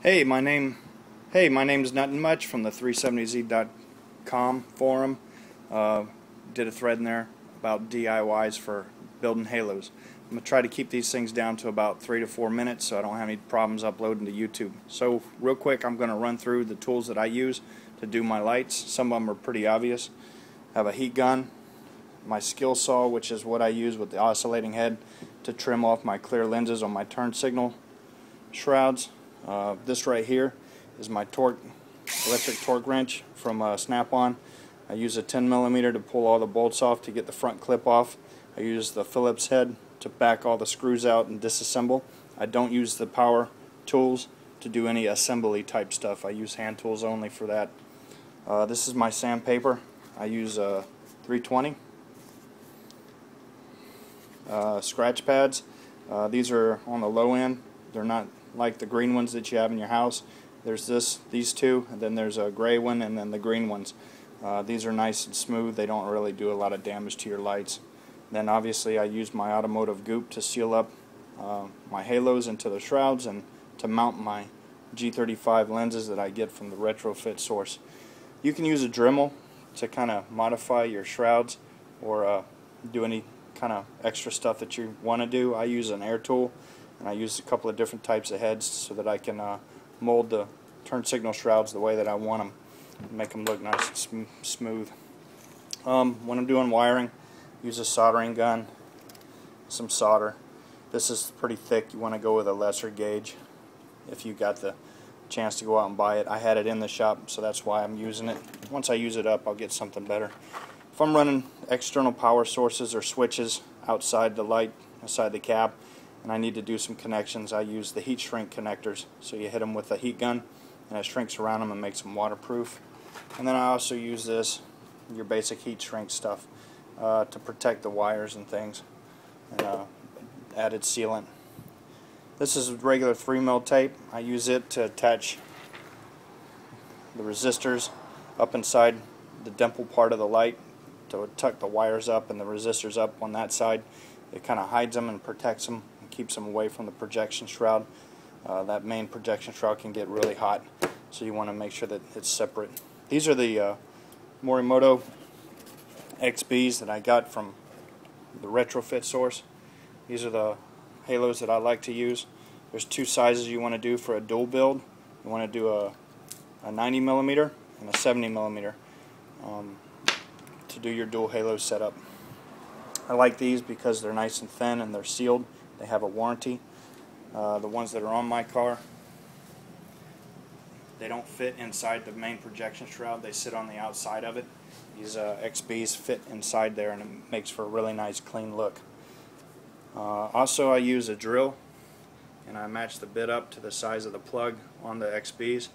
Hey, my name is Nothing Much from the 370z.com forum. Did a thread in there about DIYs for building halos. I'm going to try to keep these things down to about 3 to 4 minutes so I don't have any problems uploading to YouTube. So real quick, I'm going to run through the tools that I use to do my lights. Some of them are pretty obvious. I have a heat gun, my skill saw, which is what I use with the oscillating head to trim off my clear lenses on my turn signal shrouds. This right here is my electric torque wrench from Snap-on. I use a 10mm to pull all the bolts off to get the front clip off. I use the Phillips head to back all the screws out and disassemble. I don't use the power tools to do any assembly type stuff. I use hand tools only for that. This is my sandpaper. I use 320. Scratch pads. These are on the low end. They're not like the green ones that you have in your house. There's these two, and then there's a gray one, and then the green ones. These are nice and smooth. They don't really do a lot of damage to your lights. Then obviously I use my automotive goop to seal up my halos into the shrouds and to mount my G35 lenses that I get from the Retrofit source. You can use a Dremel to kind of modify your shrouds or do any kind of extra stuff that you want to do. I use an air tool, and I use a couple of different types of heads so that I can mold the turn signal shrouds the way that I want them, make them look nice and smooth. When I'm doing wiring, use a soldering gun, some solder. This is pretty thick. You want to go with a lesser gauge if you got the chance to go out and buy it. I had it in the shop, so that's why I'm using it. Once I use it up, I'll get something better. If I'm running external power sources or switches outside the light, outside the cab, and I need to do some connections, I use the heat shrink connectors. So you hit them with a heat gun and it shrinks around them and makes them waterproof. And then I also use this, your basic heat shrink stuff, to protect the wires and things, and added sealant. This is regular 3mm tape. I use it to attach the resistors up inside the dimple part of the light to tuck the wires up and the resistors up on that side. It kind of hides them and protects them and keeps them away from the projection shroud. That main projection shroud can get really hot, so you want to make sure that it's separate. These are the Morimoto XBs that I got from the Retrofit source. These are the halos that I like to use. There's two sizes you want to do for a dual build. You want to do a 90mm and a 70mm to do your dual halo setup. I like these because they're nice and thin and they're sealed. They have a warranty. The ones that are on my car, they don't fit inside the main projection shroud. They sit on the outside of it. These XBs fit inside there, and it makes for a really nice clean look. Also, I use a drill, and I match the bit up to the size of the plug on the XBs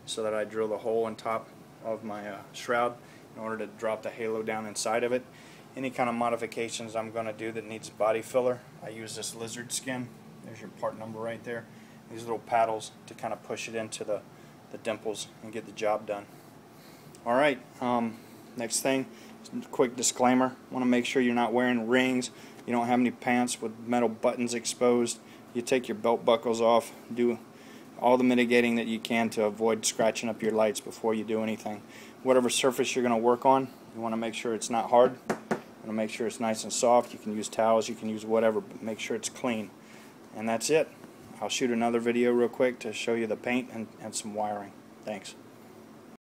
so that I drill the hole on top of my shroud in order to drop the halo down inside of it. Any kind of modifications I'm going to do that needs body filler, I use this lizard skin. There's your part number right there. These little paddles to kind of push it into the dimples and get the job done. Alright, next thing, quick disclaimer. Want to make sure you're not wearing rings, you don't have any pants with metal buttons exposed. You take your belt buckles off, do all the mitigating that you can to avoid scratching up your lights before you do anything. Whatever surface you're going to work on, you want to make sure it's not hard. You want to make sure it's nice and soft. You can use towels, you can use whatever, but make sure it's clean. And that's it. I'll shoot another video real quick to show you the paint and some wiring. Thanks.